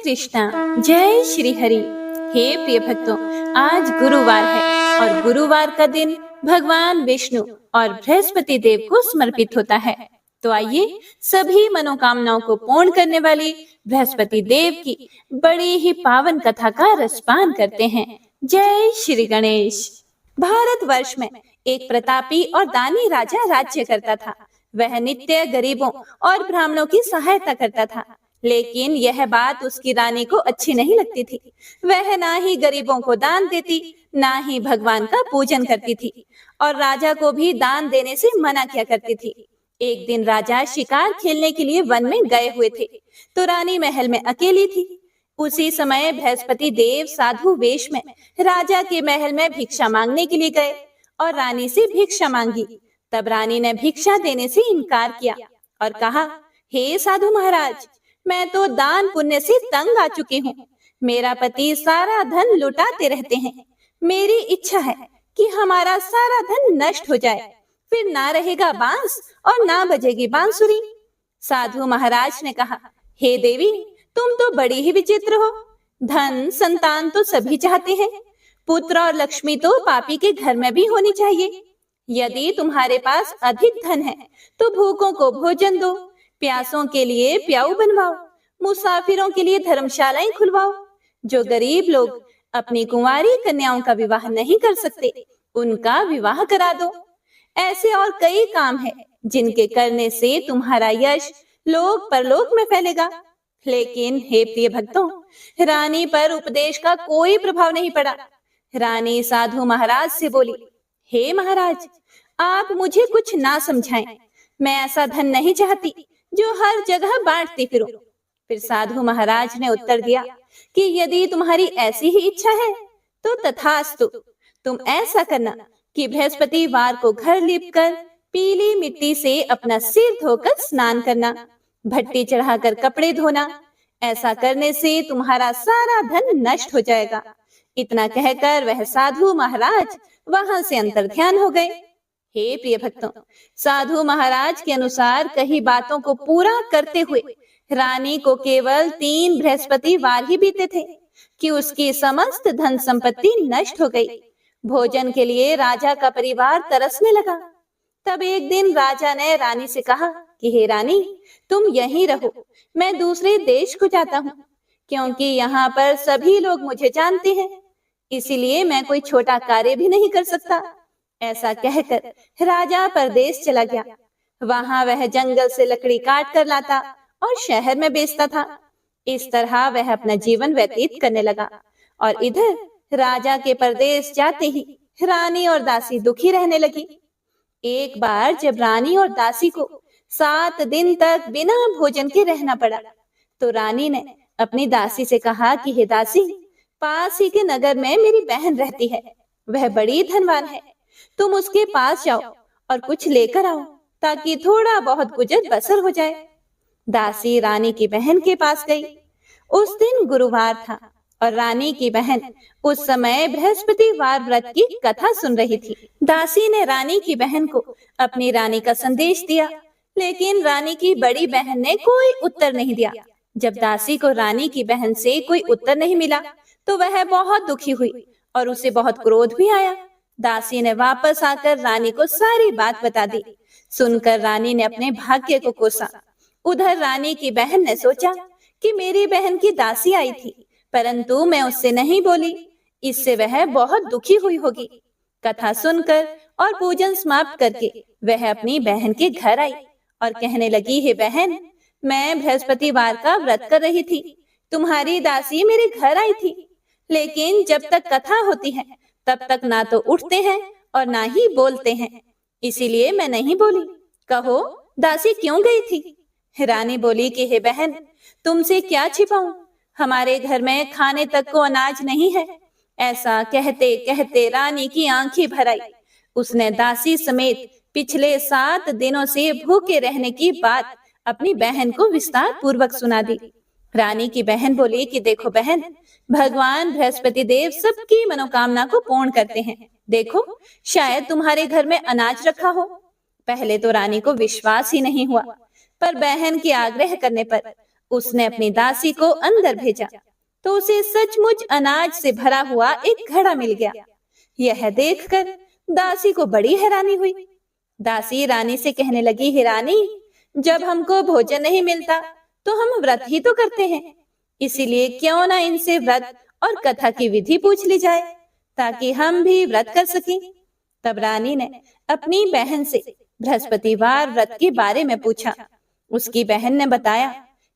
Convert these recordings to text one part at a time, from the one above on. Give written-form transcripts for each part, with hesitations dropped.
कृष्णा, जय श्री हरि। हे प्रिय भक्तों, आज गुरुवार है और गुरुवार का दिन भगवान विष्णु और बृहस्पति देव को समर्पित होता है। तो आइए सभी मनोकामनाओं को पूर्ण करने वाली बृहस्पति देव की बड़ी ही पावन कथा का रसपान करते हैं। जय श्री गणेश। भारतवर्ष में एक प्रतापी और दानी राजा राज्य करता था। वह नित्य गरीबों और ब्राह्मणों की सहायता करता था, लेकिन यह बात उसकी रानी को अच्छी नहीं लगती थी। वह ना ही गरीबों को दान देती, ना ही भगवान का पूजन करती थी और राजा को भी दान देने से मना किया करती थी। एक दिन राजा शिकार खेलने के लिए वन में गए हुए थे, तो रानी महल में अकेली थी। उसी समय बृहस्पति देव साधु वेश में राजा के महल में भिक्षा मांगने के लिए गए और रानी से भिक्षा मांगी। तब रानी ने भिक्षा देने से इनकार किया और कहा, हे साधु महाराज, मैं तो दान पुण्य से तंग आ चुकी हूँ। मेरा पति सारा धन लुटाते रहते हैं। मेरी इच्छा है कि हमारा सारा धन नष्ट हो जाए, फिर ना रहेगा बांस और ना बजेगी बांसुरी। साधु महाराज ने कहा, हे देवी, तुम तो बड़ी ही विचित्र हो। धन संतान तो सभी चाहते हैं, पुत्र और लक्ष्मी तो पापी के घर में भी होनी चाहिए। यदि तुम्हारे पास अधिक धन है तो भूखों को भोजन दो, प्यासों के लिए प्याऊ बनवाओ, मुसाफिरों के लिए धर्मशालाएं खुलवाओ। जो गरीब लोग अपनी कुंवारी कन्याओं का विवाह नहीं कर सकते, उनका विवाह करा दो। ऐसे और कई काम हैं जिनके करने से तुम्हारा यश लोक परलोक में फैलेगा। लेकिन हे प्रिय भक्तों, रानी पर उपदेश का कोई प्रभाव नहीं पड़ा। रानी साधु महाराज से बोली, हे महाराज, आप मुझे कुछ ना समझाएं। मैं ऐसा धन नहीं चाहती जो हर जगह बांटती फिरूं। फिर साधु महाराज ने उत्तर दिया कि यदि तुम्हारी ऐसी ही इच्छा है तो तथास्तु। तुम ऐसा करना कि बृहस्पतिवार को घर लीपकर पीली मिट्टी से अपना सिर धोकर स्नान करना, भट्टी चढ़ाकर कपड़े धोना। ऐसा करने से तुम्हारा सारा धन नष्ट हो जाएगा। इतना कहकर वह साधु महाराज वहां से अंतर्ध्यान हो गए। हे प्रिय भक्तों, साधु महाराज के अनुसार कही बातों को पूरा करते हुए रानी को केवल 3 बृहस्पतिवार ही बीते थे कि उसकी समस्त धन संपत्ति नष्ट हो गई। भोजन के लिए राजा का परिवार तरसने लगा। तब एक दिन राजा ने रानी से कहा कि हे रानी, तुम यहीं रहो, मैं दूसरे देश को जाता हूँ, क्योंकि यहाँ पर सभी लोग मुझे जानते हैं, इसीलिए मैं कोई छोटा कार्य भी नहीं कर सकता। ऐसा कहकर राजा परदेश चला गया। वहां वह जंगल से लकड़ी काट कर लाता और शहर में बेचता था। इस तरह वह अपना जीवन व्यतीत करने लगा। और इधर राजा के परदेश जाते ही रानी और दासी दुखी रहने लगी। एक बार जब रानी और दासी को 7 दिन तक बिना भोजन के रहना पड़ा, तो रानी ने अपनी दासी से कहा कि हे दासी, पास ही के नगर में मेरी बहन रहती है, वह बड़ी धनवान है। तुम उसके पास जाओ और कुछ लेकर आओ, ताकि थोड़ा बहुत गुजर बसर हो जाए। दासी रानी की बहन के पास गई। उस दिन गुरुवार था और रानी की बहन उस समय बृहस्पतिवार व्रत की कथा सुन रही थी। दासी ने रानी की बहन को अपनी रानी का संदेश दिया, लेकिन रानी की बड़ी बहन ने कोई उत्तर नहीं दिया। जब दासी को रानी की बहन से कोई उत्तर नहीं मिला, तो वह बहुत दुखी हुई और उसे बहुत क्रोध भी आया। दासी ने वापस आकर रानी को सारी बात बता दी। सुनकर रानी ने अपने भाग्य को कोसा। उधर रानी की बहन ने सोचा कि मेरी बहन की दासी आई थी, परंतु मैं उससे नहीं बोली, इससे वह बहुत दुखी हुई होगी। कथा सुनकर और पूजन समाप्त करके वह अपनी बहन के घर आई और कहने लगी, हे बहन, मैं बृहस्पतिवार का व्रत कर रही थी, तुम्हारी दासी मेरे घर आई थी, लेकिन जब तक कथा होती है तब तक ना तो उठते हैं और ना ही बोलते हैं, इसीलिए मैं नहीं बोली। कहो, दासी क्यों गई थी? रानी बोली कि हे बहन, तुमसे क्या छिपाऊं, हमारे घर में खाने तक को अनाज नहीं है। ऐसा कहते कहते रानी की आंखें भर आई। उसने दासी समेत पिछले 7 दिनों से भूखे रहने की बात अपनी बहन को विस्तार पूर्वक सुना दी। रानी की बहन बोली कि देखो बहन, भगवान बृहस्पति देव सबकी मनोकामना को पूर्ण करते हैं। देखो, शायद तुम्हारे घर में अनाज रखा हो। पहले तो रानी को विश्वास ही नहीं हुआ, पर बहन के आग्रह करने पर उसने अपनी दासी को अंदर भेजा तो उसे सचमुच अनाज से भरा हुआ एक घड़ा मिल गया। यह देखकर दासी को बड़ी हैरानी हुई। दासी रानी से कहने लगी, हे रानी, जब हमको भोजन नहीं मिलता तो हम व्रत ही तो करते हैं, इसीलिए क्यों ना इनसे व्रत और कथा की विधि पूछ ली जाए ताकि हम भी व्रत कर सकें। तब रानी ने अपनी बहन से बृहस्पतिवार व्रत के बारे में पूछा। उसकी बहन ने बताया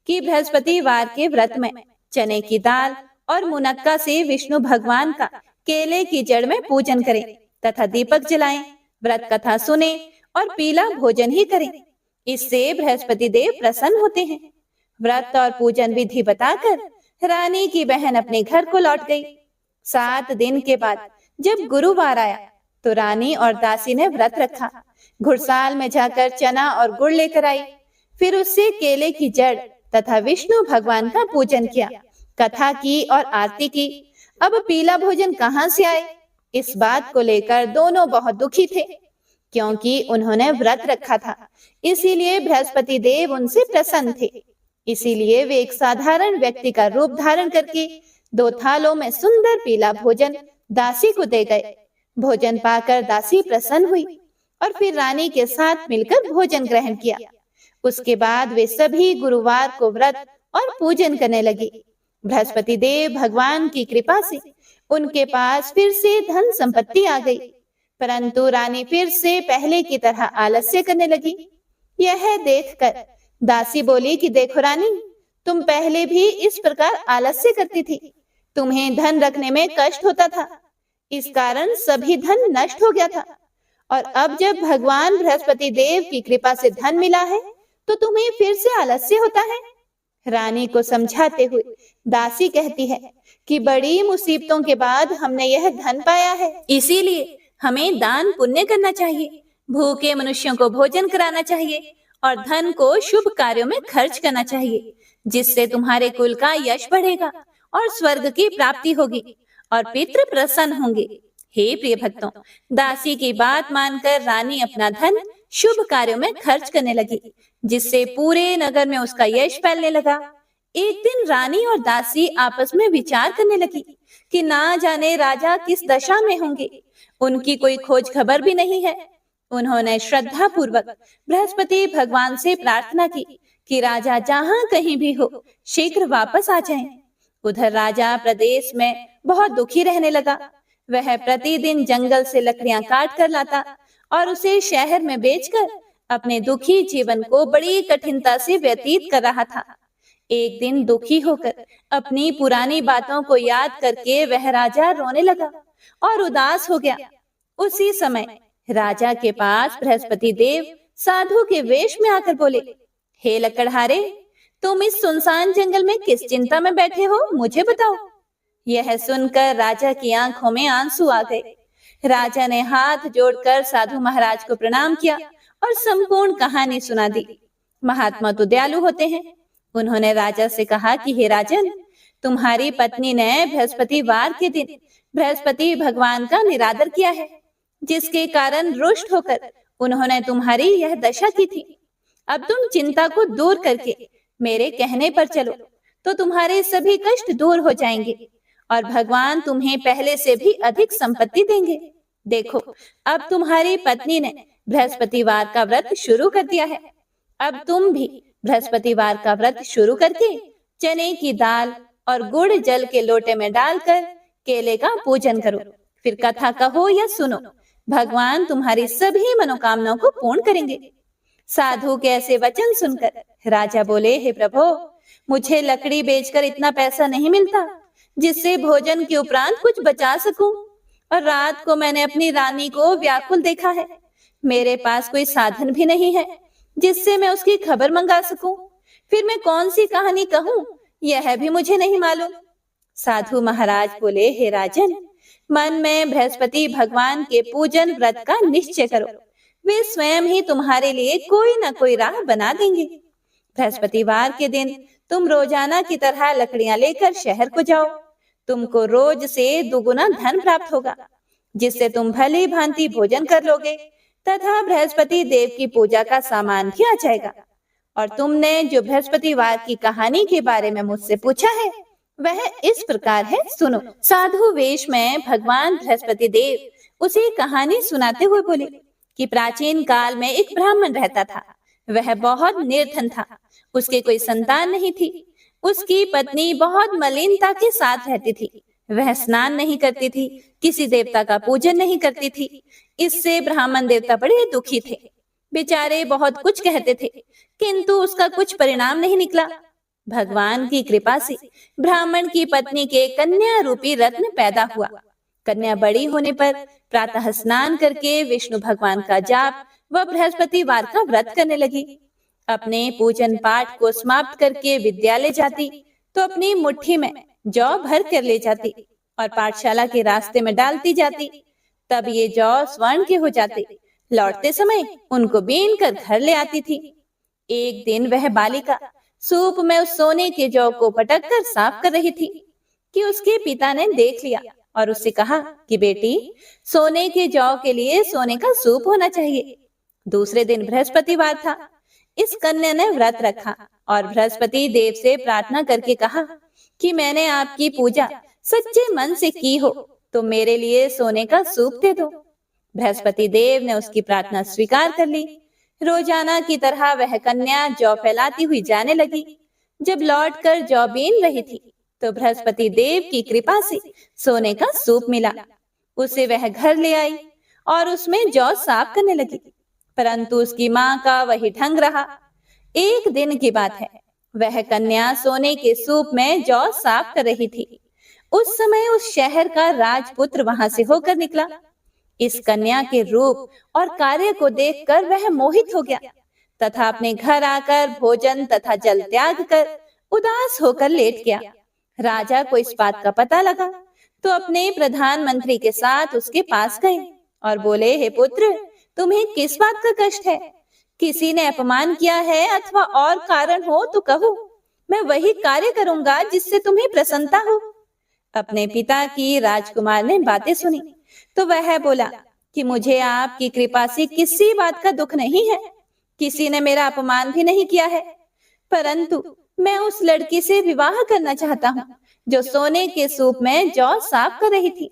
कि बृहस्पतिवार के व्रत में चने की दाल और मुनक्का से विष्णु भगवान का केले की जड़ में पूजन करें तथा दीपक जलाएं, व्रत कथा सुने और पीला भोजन ही करें। इससे बृहस्पति देव प्रसन्न होते हैं। व्रत और पूजन विधि बताकर रानी की बहन अपने घर को लौट गई। 7 दिन के बाद जब गुरुवार आया तो रानी और दासी ने व्रत रखा। घुड़साल में जाकर चना और गुड़ लेकर आई, फिर उससे केले की जड़ तथा विष्णु भगवान का पूजन किया, कथा की और आरती की। अब पीला भोजन कहाँ से आए, इस बात को लेकर दोनों बहुत दुखी थे, क्योंकि उन्होंने व्रत रखा था, इसीलिए बृहस्पति देव उनसे प्रसन्न थे। इसीलिए वे एक साधारण व्यक्ति का रूप धारण करके 2 थालों में सुंदर पीला भोजन दासी को दे गए। भोजन पाकर दासी प्रसन्न हुई और फिर रानी के साथ मिलकर भोजन ग्रहण किया। उसके बाद वे सभी गुरुवार को व्रत और पूजन करने लगे। बृहस्पति देव भगवान की कृपा से उनके पास फिर से धन संपत्ति आ गई, परंतु रानी फिर से पहले की तरह आलस्य करने लगी। यह देखकर दासी बोली कि देखो रानी, तुम पहले भी इस प्रकार आलस्य करती थी, तुम्हें धन रखने में कष्ट होता था, इस कारण सभी धन नष्ट हो गया था, और अब जब भगवान बृहस्पति देव की कृपा से धन मिला है तो तुम्हें फिर से आलस्य होता है। रानी को समझाते हुए दासी कहती है कि बड़ी मुसीबतों के बाद हमने यह धन पाया है, इसीलिए हमें दान पुण्य करना चाहिए, भूखे मनुष्यों को भोजन कराना चाहिए और धन को शुभ कार्यों में खर्च करना चाहिए, जिससे तुम्हारे कुल का यश बढ़ेगा और स्वर्ग की प्राप्ति होगी और पितृ प्रसन्न होंगे। हे प्रिय भक्तों, दासी की बात मानकर रानी अपना धन शुभ कार्यों में खर्च करने लगी, जिससे पूरे नगर में उसका यश फैलने लगा। एक दिन रानी और दासी आपस में विचार करने लगी कि ना जाने राजा किस दशा में होंगे, उनकी कोई खोज खबर भी नहीं है। उन्होंने श्रद्धा पूर्वक बृहस्पति भगवान से प्रार्थना की कि राजा जहाँ कहीं भी हो शीघ्र वापस आ जाएं। उधर राजा प्रदेश में बहुत दुखी रहने लगा। वह प्रतिदिन जंगल से लकड़ियां काट कर लाता और उसे शहर में बेचकर अपने दुखी जीवन को बड़ी कठिनता से व्यतीत कर रहा था। एक दिन दुखी होकर अपनी पुरानी बातों को याद करके वह राजा रोने लगा और उदास हो गया। उसी समय राजा के पास बृहस्पति देव साधु के वेश में आकर बोले, हे लकड़हारे, तुम इस सुनसान जंगल में किस चिंता में बैठे हो, मुझे बताओ। यह सुनकर राजा की आंखों में आंसू आ गए। राजा ने हाथ जोड़कर साधु महाराज को प्रणाम किया और संपूर्ण कहानी सुना दी। महात्मा तो दयालु होते हैं। उन्होंने राजा से कहा कि हे राजन, तुम्हारी पत्नी ने बृहस्पतिवार के दिन बृहस्पति भगवान का निरादर किया है, जिसके कारण रुष्ट होकर उन्होंने तुम्हारी यह दशा की थी। अब तुम चिंता को दूर करके मेरे कहने पर चलो तो तुम्हारे सभी कष्ट दूर हो जाएंगे और भगवान तुम्हें पहले से भी अधिक संपत्ति देंगे। देखो, अब तुम्हारी पत्नी ने बृहस्पतिवार का व्रत शुरू कर दिया है। अब तुम भी बृहस्पतिवार का व्रत शुरू करके चने की दाल और गुड़ जल के लोटे में डालकर केले का पूजन करो, फिर कथा कहो या सुनो, भगवान तुम्हारी सभी मनोकामनाओं को पूर्ण करेंगे। साधु के ऐसे वचन सुनकर राजा बोले, हे प्रभु, मुझे लकड़ी बेचकर इतना पैसा नहीं मिलता जिससे भोजन के उपरांत कुछ बचा सकूं, और रात को मैंने अपनी रानी को व्याकुल देखा है। मेरे पास कोई साधन भी नहीं है जिससे मैं उसकी खबर मंगा सकूं। फिर मैं कौन सी कहानी कहूं, यह भी मुझे नहीं मालूम। साधु महाराज बोले, हे राजन, मन में बृहस्पति भगवान के पूजन व्रत का निश्चय करो, वे स्वयं ही तुम्हारे लिए कोई ना कोई राह बना देंगे। बृहस्पतिवार के दिन तुम रोजाना की तरह लकड़ियां लेकर शहर को जाओ। तुमको रोज से दुगुना धन प्राप्त होगा, जिससे तुम भली भांति भोजन कर लोगे तथा बृहस्पति देव की पूजा का सामान भी आ जाएगा। और तुमने जो बृहस्पतिवार की कहानी के बारे में मुझसे पूछा है वह इस प्रकार है, सुनो। साधु वेश में भगवान बृहस्पति देव उसे कहानी सुनाते हुए बोले कि प्राचीन काल में एक ब्राह्मण रहता था। वह बहुत निर्धन था, उसके कोई संतान नहीं थी। उसकी पत्नी बहुत मलिनता के साथ रहती थी। वह स्नान नहीं करती थी, किसी देवता का पूजन नहीं करती थी। इससे ब्राह्मण देवता बड़े दुखी थे। बेचारे बहुत कुछ कहते थे, किंतु उसका कुछ परिणाम नहीं निकला। भगवान की कृपा से ब्राह्मण की पत्नी के कन्या रूपी रत्न पैदा हुआ। कन्या बड़ी होने पर प्रातः स्नान करके विष्णु भगवान का जाप व बृहस्पतिवार का व्रत करने लगी। अपने पूजन पाठ को समाप्त करके विद्यालय जाती तो अपनी मुट्ठी में जौ भर कर ले जाती और पाठशाला के रास्ते में डालती जाती। तब ये जौ स्वर्ण के हो जाते। लौटते समय उनको बीन कर घर ले आती थी। एक दिन वह बालिका सूप में उस सोने के जौ को पटक कर साफ कर रही थी कि उसके पिता ने देख लिया और उससे कहा कि बेटी, सोने के जौ के लिए सोने का सूप होना चाहिए। दूसरे दिन बृहस्पतिवार था। इस कन्या ने व्रत रखा और बृहस्पति देव से प्रार्थना करके कहा कि मैंने आपकी पूजा सच्चे मन से की हो तो मेरे लिए सोने का सूप दे दो। बृहस्पति देव ने उसकी प्रार्थना स्वीकार कर ली। रोजाना की तरह वह कन्या जौ फैलाती हुई जाने लगी। जब लौटकर जौ बीन रही थी तो बृहस्पति देव की कृपा से सोने का सूप मिला। उसे वह घर ले आई और उसमें जौ साफ करने लगी, परंतु उसकी माँ का वही ढंग रहा। एक दिन की बात है, वह कन्या सोने के सूप में जौ साफ कर रही थी। उस समय उस शहर का राजपुत्र वहां से होकर निकला। इस कन्या के रूप और कार्य को देखकर वह मोहित हो गया तथा अपने घर आकर भोजन तथा जल त्याग कर उदास होकर लेट गया। राजा को इस बात का पता लगा तो अपने प्रधानमंत्री के साथ उसके पास गए और बोले, हे पुत्र, तुम्हें किस बात का कष्ट है? किसी ने अपमान किया है अथवा और कारण हो तो कहो, मैं वही कार्य करूंगा जिससे तुम्हें प्रसन्नता हो। अपने पिता की राजकुमार ने बातें सुनी तो वह बोला कि मुझे आपकी कृपा से किसी बात का दुख नहीं है। किसी ने मेरा अपमान भी नहीं किया है, परंतु मैं उस लड़की से विवाह करना चाहता हूँ जो सोने के सूप में जौ साफ कर रही थी।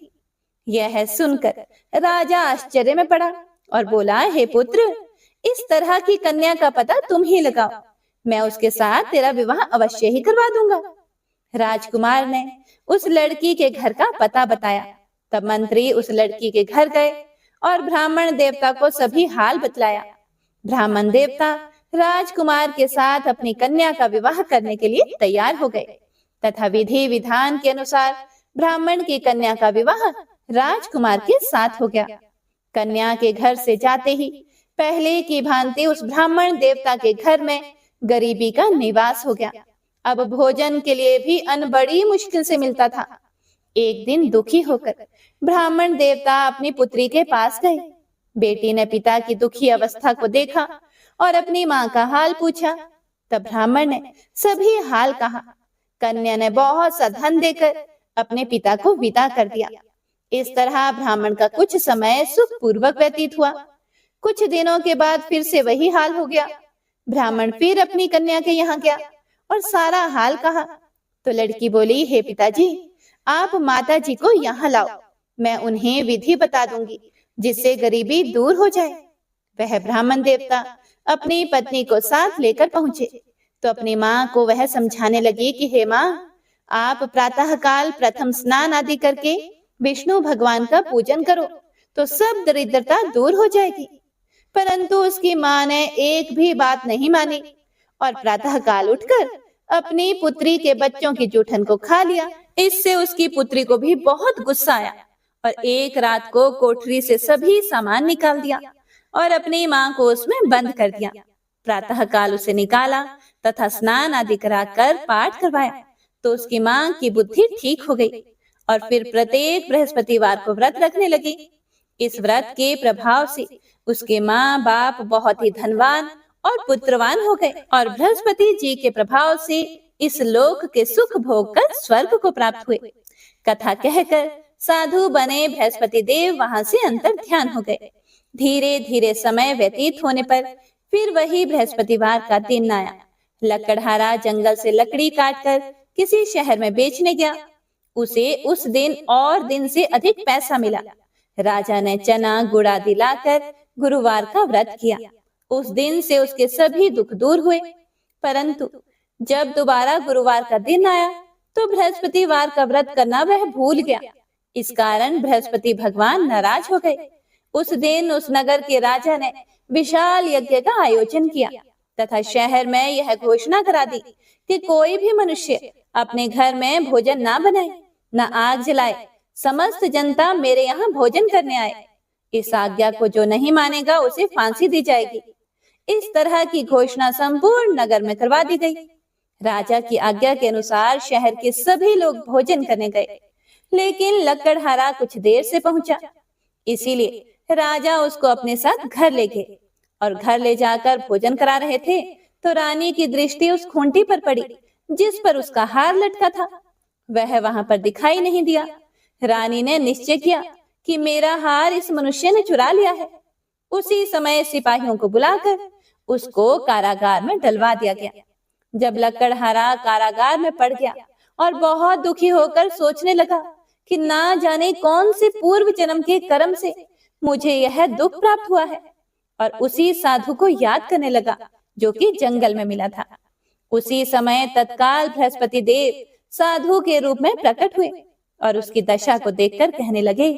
यह सुनकर राजा आश्चर्य में पड़ा और बोला, हे पुत्र, इस तरह की कन्या का पता तुम ही लगाओ, मैं उसके साथ तेरा विवाह अवश्य ही करवा दूंगा। राजकुमार ने उस लड़की के घर का पता बताया। तब मंत्री उस लड़की के घर गए और ब्राह्मण देवता को सभी हाल बतलाया। ब्राह्मण देवता राजकुमार के साथ अपनी कन्या का विवाह करने के लिए तैयार हो गए तथा विधि विधान के अनुसार ब्राह्मण की कन्या का विवाह राजकुमार के साथ हो गया। कन्या के घर से जाते ही पहले की भांति उस ब्राह्मण देवता के घर में गरीबी का निवास हो गया। अब भोजन के लिए भी अन्न बड़ी मुश्किल से मिलता था। एक दिन दुखी होकर ब्राह्मण देवता अपनी पुत्री के पास गए। बेटी ने पिता की दुखी अवस्था को देखा और अपनी माँ का हाल पूछा। तब ब्राह्मण ने सभी हाल कहा। कन्या ने बहुत सा धन देकर अपने पिता को विदा कर दिया। इस तरह ब्राह्मण का कुछ समय सुखपूर्वक व्यतीत हुआ। कुछ दिनों के बाद फिर से वही हाल हो गया। ब्राह्मण फिर अपनी कन्या के यहाँ गया और सारा हाल कहा तो लड़की बोली, हे पिताजी, आप माता जी को यहाँ लाओ, मैं उन्हें विधि बता दूंगी जिससे गरीबी दूर हो जाए। वह ब्राह्मण देवता अपनी पत्नी को साथ लेकर पहुंचे तो अपनी माँ को वह समझाने लगी कि हे माँ, आप प्रातः काल प्रथम स्नान आदि करके विष्णु भगवान का पूजन करो तो सब दरिद्रता दूर हो जाएगी। परंतु उसकी माँ ने एक भी बात नहीं मानी और प्रातः काल उठकर अपनी पुत्री के बच्चों की जूठन को खा लिया। इससे उसकी पुत्री को भी बहुत गुस्सा आया और एक रात को कोठरी से सभी सामान निकाल दिया और अपनी माँ को उसमें बंद कर दिया। प्रातः काल उसे निकाला तथा स्नान आदि कराकर पाठ करवाया तो उसकी माँ की बुद्धि ठीक हो गई और फिर प्रत्येक बृहस्पतिवार को व्रत रखने लगी। इस व्रत के प्रभाव से उसके माँ बाप बहुत ही धनवान और पुत्रवान हो गए और बृहस्पति जी के प्रभाव से इस लोक के सुख भोग कर स्वर्ग को प्राप्त हुए। कथा कहकर साधु बने बृहस्पति देव वहां से अंतर ध्यान हो गए। धीरे धीरे समय व्यतीत होने पर फिर वही बृहस्पतिवार का दिन आया। लकड़हारा जंगल से लकड़ी काटकर किसी शहर में बेचने गया। उसे उस दिन और दिन से अधिक पैसा मिला। राजा ने चना गुड़ आदि लाकर गुरुवार का व्रत किया। उस दिन से उसके सभी दुख दूर हुए। परंतु जब दोबारा गुरुवार का दिन आया तो बृहस्पतिवार का व्रत करना वह भूल गया। इस कारण बृहस्पति भगवान नाराज हो गए। उस दिन उस नगर के राजा ने विशाल यज्ञ का आयोजन किया तथा शहर में यह घोषणा करा दी कि कोई भी मनुष्य अपने घर में भोजन ना बनाए, न आग जलाए। समस्त जनता मेरे यहाँ भोजन करने आए। इस आज्ञा को जो नहीं मानेगा उसे फांसी दी जाएगी। इस तरह की घोषणा संपूर्ण नगर में करवा दी गई। राजा की आज्ञा के अनुसार शहर के सभी लोग भोजन करने गए, लेकिन लकड़हारा कुछ देर से पहुंचा। इसीलिए राजा उसको अपने साथ घर ले गए और घर ले जाकर भोजन करा रहे थे तो रानी की दृष्टि उस खूंटी पर पड़ी जिस पर उसका हार लटका था। वह वहां पर दिखाई नहीं दिया। रानी ने निश्चय किया कि मेरा हार इस मनुष्य ने चुरा लिया है। उसी समय सिपाहियों को बुलाकर उसको कारागार में डलवा दिया गया। जब लकड़हारा कारागार में पड़ गया और बहुत दुखी होकर सोचने लगा कि ना जाने कौन से पूर्व जन्म के कर्म से मुझे यह दुख प्राप्त हुआ है, और उसी साधु को याद करने लगा जो कि जंगल में मिला था। उसी समय तत्काल बृहस्पति देव साधु के रूप में प्रकट हुए और उसकी दशा को देखकर कहने लगे,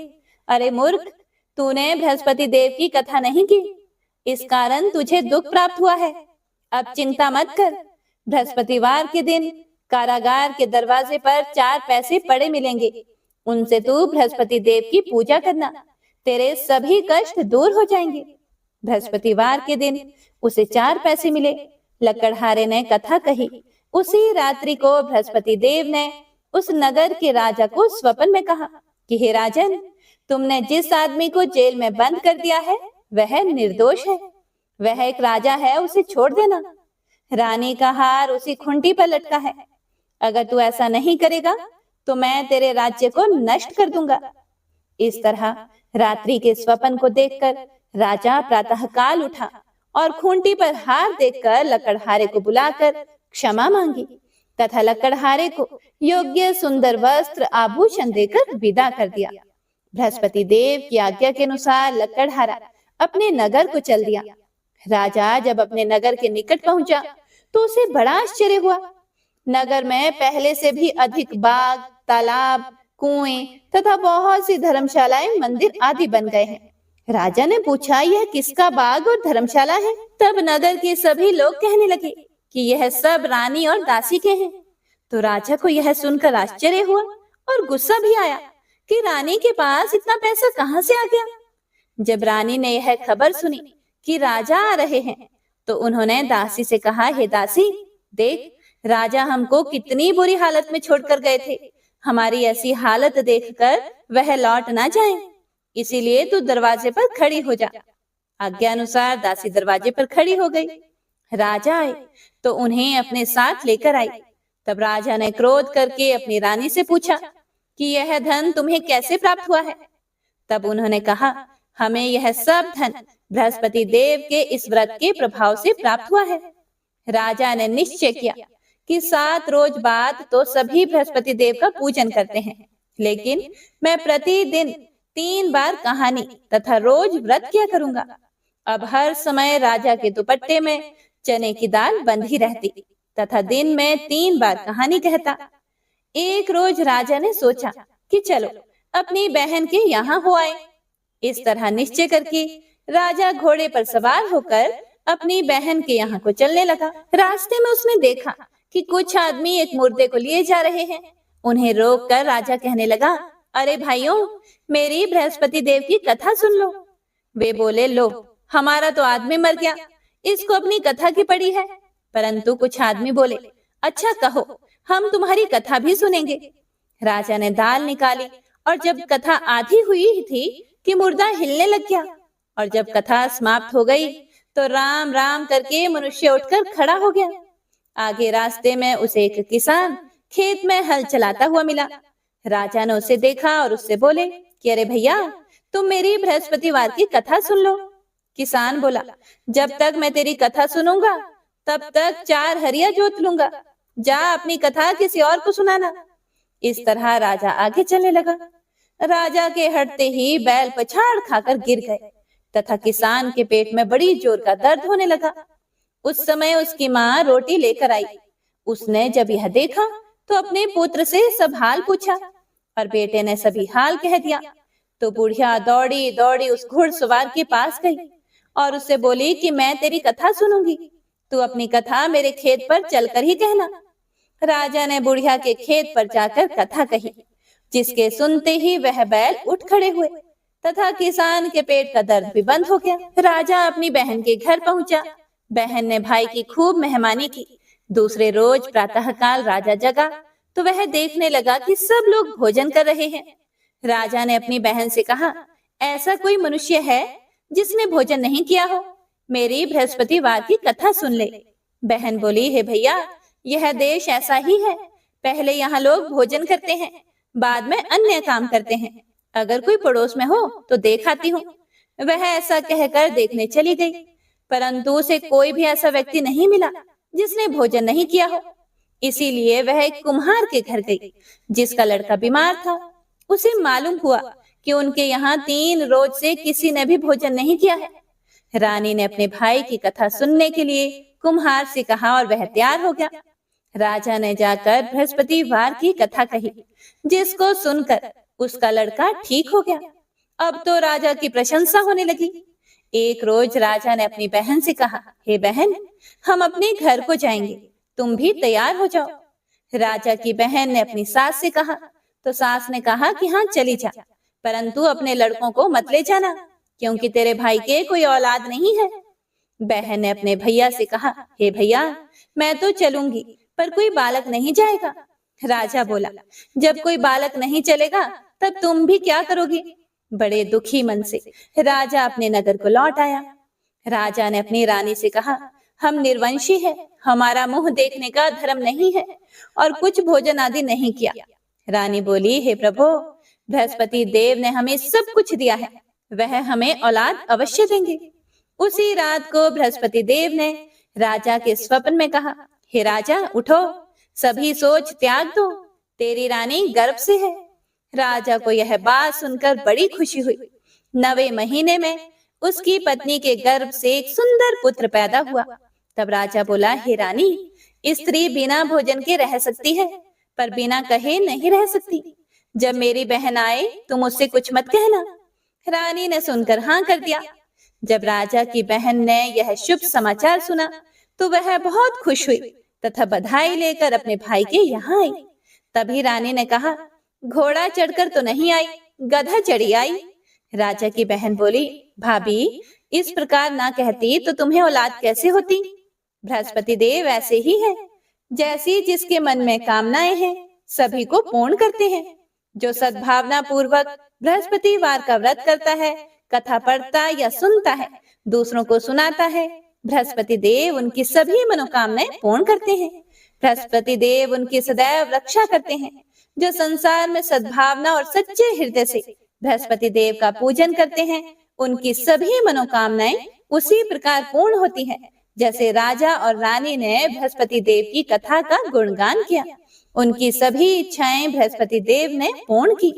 अरे मूर्ख, तूने बृहस्पति देव की कथा नहीं की, इस कारण तुझे दुख प्राप्त हुआ है। अब चिंता मत कर। बृहस्पतिवार के दिन कारागार के दरवाजे पर 4 पैसे पड़े मिलेंगे। उनसे तू बृहस्पति देव की पूजा करना, तेरे सभी कष्ट दूर हो जाएंगे। बृहस्पतिवार के दिन उसे 4 पैसे मिले। लकड़हारे ने कथा कही। उसी रात्रि को बृहस्पति देव ने उस नगर के राजा को स्वप्न में कहा कि हे राजन, तुमने जिस आदमी को जेल में बंद कर दिया है वह निर्दोष है। वह एक राजा है, उसे छोड़ देना। रानी का हार उसी खूंटी पर लटका है। अगर तू ऐसा नहीं करेगा तो मैं तेरे राज्य को नष्ट कर दूंगा। इस तरह रात्रि के स्वप्न को देखकर राजा प्रातःकाल उठा और खूंटी पर हार देखकर लकड़हारे को बुलाकर क्षमा मांगी तथा लकड़हारे को योग्य सुंदर वस्त्र आभूषण देकर विदा कर दिया। बृहस्पति देव की आज्ञा के अनुसार लकड़हारा अपने नगर को चल दिया। राजा जब अपने नगर के निकट पहुंचा तो उसे बड़ा आश्चर्य हुआ। नगर में पहले से भी अधिक बाग, तालाब, कुएं तथा बहुत सी धर्मशालाएं, मंदिर आदि बन गए हैं। राजा ने पूछा, यह किसका बाग और धर्मशाला है? तब नगर के सभी लोग कहने लगे कि यह सब रानी और दासी के हैं। तो राजा को यह सुनकर आश्चर्य हुआ और गुस्सा भी आया कि रानी के पास इतना पैसा कहां से आ गया। जब रानी ने यह खबर सुनी कि राजा आ रहे हैं तो उन्होंने दासी से कहा, हे दासी, देख, राजा हमको कितनी बुरी हालत में छोड़कर गए थे। हमारी ऐसी हालत देखकर वह लौट ना जाए, इसीलिए तू दरवाजे पर खड़ी हो जा। आज्ञा अनुसार दासी दरवाजे पर खड़ी हो गई। राजा आए तो उन्हें अपने साथ लेकर आई। तब राजा ने क्रोध करके अपनी रानी से पूछा कि यह धन तुम्हें कैसे प्राप्त हुआ है? तब उन्होंने कहा, हमें यह सब धन बृहस्पति देव के इस व्रत के प्रभाव से प्राप्त हुआ है। राजा ने निश्चय किया कि 7 रोज बाद तो सभी बृहस्पति देव का पूजन करते हैं, लेकिन मैं प्रतिदिन 3 बार कहानी तथा रोज व्रत किया करूंगा। अब हर समय राजा के दुपट्टे में चने की दाल बंधी रहती तथा दिन में 3 बार कहानी कहता। एक रोज राजा ने सोचा कि चलो अपनी बहन के यहाँ हो आए। इस तरह निश्चय करके राजा घोड़े पर सवार होकर अपनी बहन के यहाँ को चलने लगा। रास्ते में उसने देखा कि कुछ आदमी एक मुर्दे को लिए जा रहे हैं। उन्हें रोककर राजा कहने लगा, अरे भाइयों, मेरी बृहस्पति देव की कथा सुन लो। वे बोले, लो, हमारा तो आदमी मर गया, इसको अपनी कथा की पड़ी है। परंतु कुछ आदमी बोले, अच्छा कहो, हम तुम्हारी कथा भी सुनेंगे। राजा ने दाल निकाली और जब कथा आधी हुई थी कि मुर्दा हिलने लग गया, और जब कथा समाप्त हो गई तो राम राम करके मनुष्य उठकर खड़ा हो गया। आगे रास्ते में उसे एक किसान खेत में हल चलाता हुआ मिला। राजा ने उसे देखा और उससे बोले कि अरे भैया, तुम मेरी बृहस्पतिवार की कथा सुन लो। किसान बोला, जब तक मैं तेरी कथा सुनूंगा तब तक 4 हरिया जोत लूंगा। जा अपनी कथा किसी और को सुनाना। इस तरह राजा आगे चलने लगा। राजा के हटते ही बैल पछाड़ खाकर गिर गए तथा किसान के पेट में बड़ी जोर का दर्द होने लगा। उस समय उसकी माँ रोटी लेकर आई। उसने जब यह देखा तो अपने पुत्र से सब हाल पूछा और बेटे ने सभी हाल कह दिया। तो बुढ़िया दौड़ी दौड़ी उस घुड़सवार के पास गई और उससे बोली कि मैं तेरी कथा सुनूंगी, तू अपनी कथा मेरे खेत पर चलकर ही कहना। राजा ने बुढ़िया के खेत पर जाकर कथा कही, जिसके सुनते ही वह बैल उठ खड़े हुए तथा किसान के पेट का दर्द भी बंद हो गया। राजा अपनी बहन के घर पहुंचा। बहन ने भाई की खूब मेहमानी की। दूसरे रोज प्रातःकाल राजा जगा तो वह देखने लगा कि सब लोग भोजन कर रहे हैं। राजा ने अपनी बहन से कहा, ऐसा कोई मनुष्य है जिसने भोजन नहीं किया हो? मेरी बृहस्पतिवार की कथा सुन ले। बहन बोली, हे भैया, यह देश ऐसा ही है। पहले यहाँ लोग भोजन करते हैं, बाद में अन्य काम करते हैं। अगर कोई पड़ोस में हो तो देख आती हूँ। वह ऐसा कहकर देखने चली गई, परंतु उसे कोई भी ऐसा व्यक्ति नहीं मिला जिसने भोजन नहीं किया हो। इसीलिए वह एक कुम्हार के घर गई, जिसका लड़का बीमार था। उसे मालूम हुआ कि उनके यहाँ 3 रोज से किसी ने भी भोजन नहीं किया है। रानी ने अपने भाई की कथा सुनने के लिए कुम्हार से कहा और वह तैयार हो गया। राजा ने जाकर बृहस्पतिवार की कथा कही, जिसको सुनकर उसका लड़का ठीक हो गया। अब तो राजा की प्रशंसा होने लगी। एक रोज राजा ने अपनी बहन से कहा, हे बहन, हम अपने घर को जाएंगे, तुम भी तैयार हो जाओ। राजा की बहन ने अपनी सास से कहा तो सास ने कहा कि हाँ चली जा, परंतु अपने लड़कों को मत ले जाना, क्योंकि तेरे भाई के कोई औलाद नहीं है। बहन ने अपने भैया से कहा, हे भैया, मैं तो चलूंगी, पर कोई बालक नहीं जाएगा। राजा बोला, जब कोई बालक नहीं चलेगा तब तुम भी क्या करोगी? बड़े दुखी मन से राजा अपने नगर को लौट आया। राजा ने अपनी रानी से कहा, हम निर्वंशी हैं, हमारा मुंह देखने का धर्म नहीं है और कुछ भोजन आदि नहीं किया। रानी बोली, हे प्रभु, बृहस्पति देव ने हमें सब कुछ दिया है, वह हमें औलाद अवश्य देंगे। उसी रात को बृहस्पति देव ने राजा के स्वप्न में कहा, हे राजा, उठो, सभी सोच त्याग दो, तेरी रानी गर्भ से है। राजा को यह बात सुनकर बड़ी खुशी हुई। 9वें महीने में उसकी पत्नी के गर्भ से एक सुंदर पुत्र पैदा हुआ। तब राजा बोला, हे रानी, स्त्री बिना भोजन के रह सकती है, पर बिना कहे नहीं रह सकती। जब मेरी बहन आए तुम उससे कुछ मत कहना। रानी ने सुनकर हाँ कर दिया। जब राजा की बहन ने यह शुभ समाचार सुना तो वह बहुत खुश हुई तथा बधाई लेकर अपने भाई के यहाँ आई। तभी रानी ने कहा, घोड़ा चढ़कर तो नहीं आई, गधा चढ़ी आई। राजा की बहन बोली, भाभी, इस प्रकार ना कहती तो तुम्हें औलाद कैसे होती? बृहस्पति देव ऐसे ही है, जैसी जिसके मन में कामनाएं हैं सभी को पूर्ण करते हैं। जो सद्भावना पूर्वक बृहस्पतिवार का व्रत करता है, कथा पढ़ता या सुनता है, दूसरों को सुनाता है, बृहस्पति देव उनकी सभी मनोकामनाएं पूर्ण करते हैं। बृहस्पति देव उनकी सदैव रक्षा करते हैं। जो संसार में सद्भावना और सच्चे हृदय से बृहस्पति देव का पूजन करते हैं, उनकी सभी मनोकामनाएं उसी प्रकार पूर्ण होती हैं, जैसे राजा और रानी ने बृहस्पति देव की कथा का गुणगान किया। उनकी सभी इच्छाएं बृहस्पति देव ने पूर्ण की।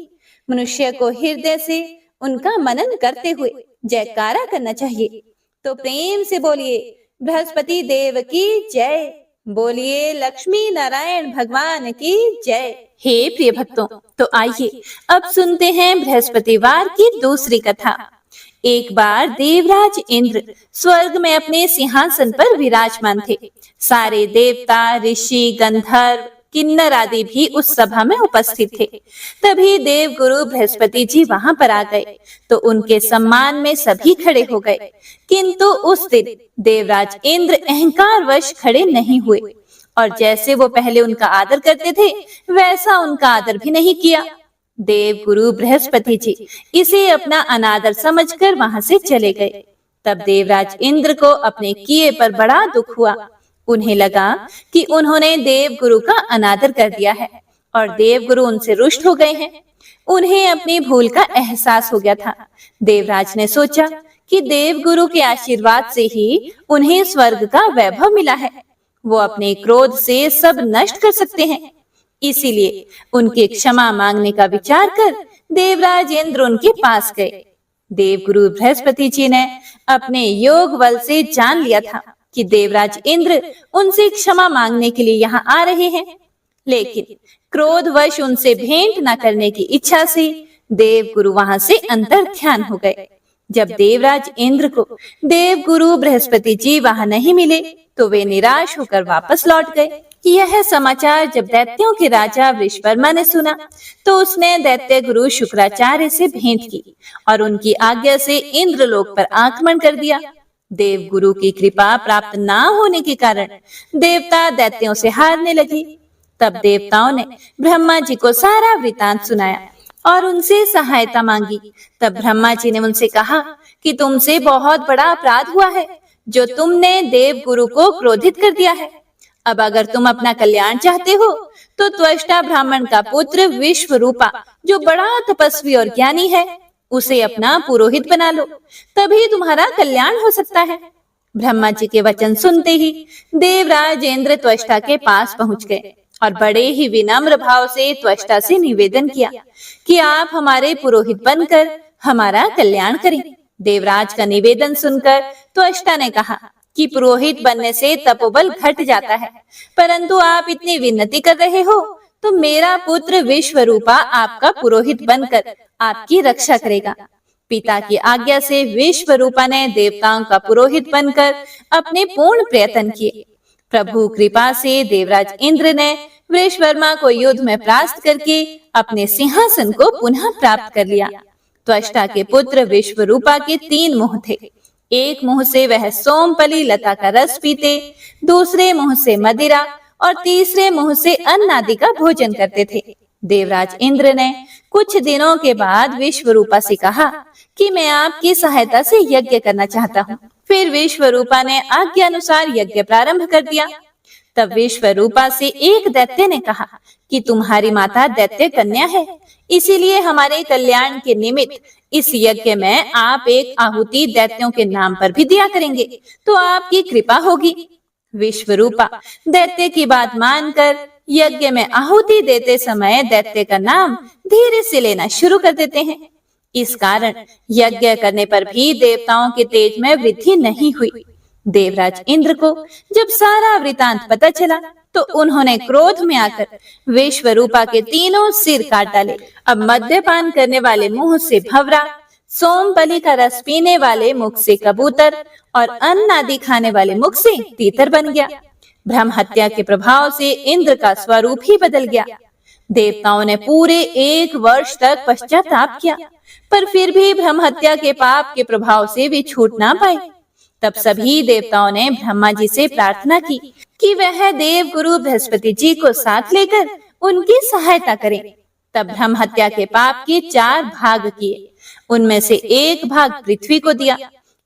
मनुष्य को हृदय से उनका मनन करते हुए जयकारा करना चाहिए। तो प्रेम से बोलिए, बृहस्पति देव की जय। बोलिए, लक्ष्मी नारायण भगवान की जय। हे प्रिय भक्तों, तो आइए अब सुनते हैं बृहस्पतिवार की दूसरी कथा। एक बार देवराज इंद्र स्वर्ग में अपने सिंहासन पर विराजमान थे। सारे देवता, ऋषि, गंधर्व, किन्नर आदि भी उस सभा में उपस्थित थे। तभी देव गुरु बृहस्पति जी वहां पर आ गए तो उनके सम्मान में सभी खड़े हो गए, किंतु उस दिन देवराज इंद्र अहंकारवश खड़े नहीं हुए और जैसे वो पहले उनका आदर करते थे वैसा उनका आदर भी नहीं किया। देव गुरु बृहस्पति जी इसे अपना अनादर समझकर वहां से चले गए। तब देवराज इंद्र को अपने किए पर बड़ा दुख हुआ। उन्हें लगा कि उन्होंने देव गुरु का अनादर कर दिया है और देव गुरु उनसे रुष्ट हो गए हैं। उन्हें अपनी भूल का एहसास हो गया था। देवराज ने सोचा कि देव गुरु के आशीर्वाद से ही उन्हें स्वर्ग का वैभव मिला है। वो अपने क्रोध से सब नष्ट कर सकते हैं। इसीलिए उनके क्षमा मांगने का विचार कर देवराज इंद्र उनके पास गए। देवगुरु बृहस्पति जी ने अपने योग बल से जान लिया था कि देवराज इंद्र उनसे क्षमा मांगने के लिए यहाँ आ रहे हैं, लेकिन क्रोधवश उनसे भेंट न करने की इच्छा से देवगुरु वहां से अंतर ध्यान हो गए। जब देवराज इंद्र को देवगुरु बृहस्पति जी वहां नहीं मिले तो वे निराश होकर वापस लौट गए। यह समाचार जब दैत्यों के राजा वृषवर्मा ने सुना तो उसने दैत्य गुरु शुक्राचार्य से भेंट की और उनकी आज्ञा से इंद्रलोक पर आक्रमण कर दिया। देवगुरु की कृपा प्राप्त न होने के कारण देवता दैत्यों से हारने लगे। तब देवताओं ने ब्रह्मा जी को सारा वृतांत सुनाया और उनसे सहायता मांगी। तब ब्रह्मा जी ने उनसे कहा कि तुमसे बहुत बड़ा अपराध हुआ है जो तुमने देव गुरु को क्रोधित कर दिया है। अब अगर तुम अपना कल्याण चाहते हो तो त्वष्टा ब्राह्मण का पुत्र विश्वरूपा जो बड़ा तपस्वी और ज्ञानी है उसे अपना पुरोहित बना लो, तभी तुम्हारा कल्याण हो सकता है। ब्रह्मा जी के वचन सुनते ही देवराज इंद्र त्वष्टा के पास पहुंच गए और बड़े ही विनम्र भाव से त्वष्टा से निवेदन किया कि आप हमारे पुरोहित बनकर हमारा कल्याण करें। देवराज का निवेदन सुनकर त्वष्टा ने कहा कि पुरोहित बनने से तपोबल घट जाता है, परंतु आप इतनी विनती कर रहे हो तो मेरा पुत्र विश्वरूपा आपका पुरोहित बनकर आपकी रक्षा करेगा। पिता की आज्ञा से विश्वरूपा ने देवताओं का पुरोहित बनकर अपने पूर्ण प्रयत्न किए। प्रभु कृपा से देवराज इंद्र ने वृषवर्मा को युद्ध में परास्त करके अपने सिंहासन को पुनः प्राप्त कर लिया। त्वष्टा के पुत्र विश्वरूपा के 3 मुंह थे। एक मुंह से वह सोमपली लता का रस पीते, दूसरे मुंह से मदिरा और तीसरे मुंह से अन्न आदि का भोजन करते थे। देवराज इंद्र ने कुछ दिनों के बाद विश्वरूपा से कहा कि मैं आपकी सहायता से यज्ञ करना चाहता हूँ। फिर विश्वरूपा ने आज्ञा अनुसार यज्ञ प्रारंभ कर दिया। तब विश्वरूपा से एक दैत्य ने कहा कि तुम्हारी माता दैत्य कन्या है, इसीलिए हमारे कल्याण के निमित्त इस यज्ञ में आप एक आहुति दैत्यों के नाम पर भी दिया करेंगे तो आपकी कृपा होगी। विश्वरूपा दैत्य की बात मानकर यज्ञ में आहुति देते समय दैत्य का नाम धीरे से लेना शुरू कर देते हैं। इस कारण यज्ञ करने पर भी देवताओं के तेज में वृद्धि नहीं हुई। देवराज इंद्र को जब सारा वृतांत पता चला तो उन्होंने क्रोध में आकर विश्वरूपा के 3 सिर काट डाले। अब मद्यपान करने वाले मुंह से भंवरा, सोमबलि का रस पीने वाले मुख से कबूतर और अन्न आदि खाने वाले मुख से तीतर बन गया। ब्रह्म हत्या के प्रभाव से इंद्र का स्वरूप ही बदल गया। देवताओं ने पूरे 1 वर्ष तक पश्चाताप किया, पर फिर भी ब्रह्म हत्या के पाप के प्रभाव से वे छूट ना पाए। तब सभी देवताओं ने ब्रह्मा जी से प्रार्थना की कि वह देव गुरु बृहस्पति जी को साथ लेकर उनकी सहायता करें। तब ब्रह्म हत्या के पाप के 4 भाग किए, उनमें से 1 भाग पृथ्वी को दिया।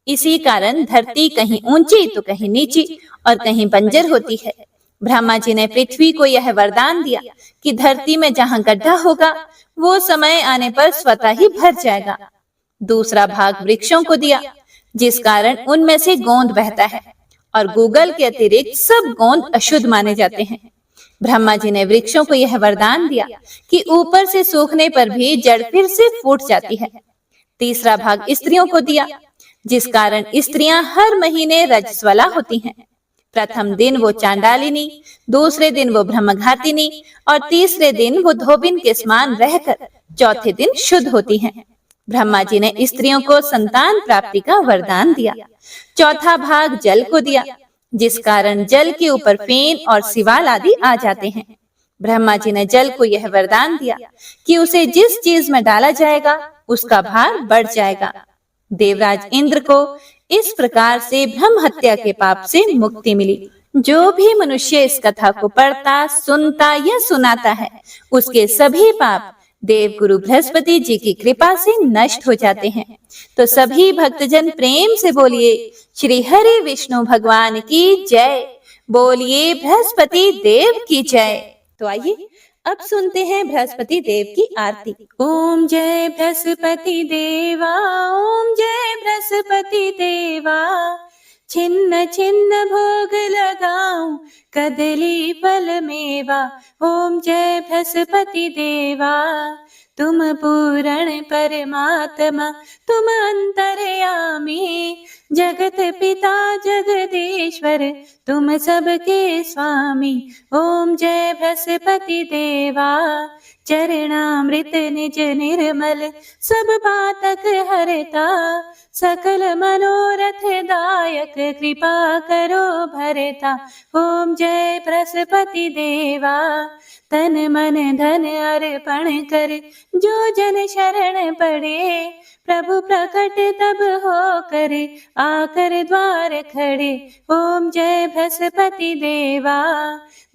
इसी कारण धरती कहीं ऊंची तो कहीं नीची और कहीं बंजर होती है। ब्रह्मा जी ने पृथ्वी को यह वरदान दिया कि धरती में जहाँ गड्ढा होगा वो समय आने पर स्वतः ही भर जाएगा। दूसरा भाग वृक्षों को दिया, जिस कारण उनमें से गोंद बहता है और गूगल के अतिरिक्त सब गोंद अशुद्ध माने जाते हैं। ब्रह्मा जी ने वृक्षों को यह वरदान दिया कि ऊपर से सूखने पर भी जड़ फिर से फूट जाती है। तीसरा भाग स्त्रियों को दिया, जिस कारण स्त्रियां हर महीने रजस्वला होती हैं। प्रथम दिन वो चांडालिनी, दूसरे दिन वो ब्रह्मघातिनी और तीसरे दिन वो धोबिन के समान रहकर चौथे दिन शुद्ध होती हैं। ब्रह्मा जी ने स्त्रियों को संतान प्राप्ति का वरदान दिया। चौथा भाग जल को दिया, जिस कारण जल के ऊपर फेन और सिवाल आदि आ जाते हैं। ब्रह्मा जी ने जल को यह वरदान दिया कि उसे जिस चीज में डाला जाएगा उसका भार बढ़ जाएगा। देवराज इंद्र को इस प्रकार से ब्रह्म हत्या के पाप से मुक्ति मिली। जो भी मनुष्य इस कथा को पढ़ता, सुनता या सुनाता है, उसके सभी पाप देव गुरु बृहस्पति जी की कृपा से नष्ट हो जाते हैं। तो सभी भक्तजन प्रेम से बोलिए श्री हरि विष्णु भगवान की जय, बोलिए बृहस्पति देव की जय। तो आइए अब सुनते हैं बृहस्पति देव की आरती। ओम जय बृहस्पति देवा, ओम जय बृहस्पति देवा, छिन्न छिन्न भोग लगाऊं कदली फल मेवा। ओम जय बृहस्पति देवा, तुम पूर्ण परमात्मा, तुम अंतर्यामी, जगत पिता जगदीश्वर, तुम सबके स्वामी। ओम जय बृहस्पति देवा, चरणामृत निज निर्मल, सब पातक हरता, सकल मनोरथ दायक, कृपा करो भरता। ओम जय बृहस्पति देवा, तन मन धन अर्पण कर, जो जन शरण पड़े, प्रभु प्रकट तब हो करे, आकर द्वार खड़े। ओम जय बृहस्पति देवा,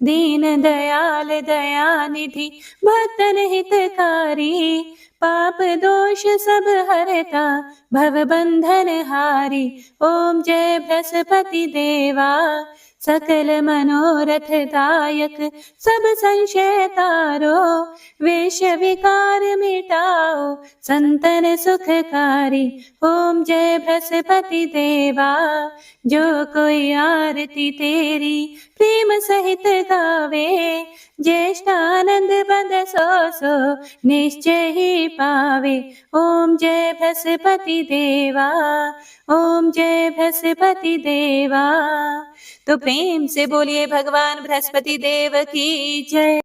दीन दयाल दयानिधि, भक्तन हितकारी, पाप दोष सब हरता, भव बंधन हारी। ओम जय बृहस्पति देवा, सकल मनोरथ दायक, सब संशय तारो, वेश विकार मिटाओ, संतन सुखकारी। ओम जय बृहस्पति देवा, जो कोई आरती तेरी प्रेम सहित गावे, ज्येष्ठानंद बंद सो निश्चय ही पावे। ओम जय बृहस्पति देवा, ओम जय बृहस्पति देवा। तो प्रेम से बोलिए भगवान बृहस्पति देव की जय।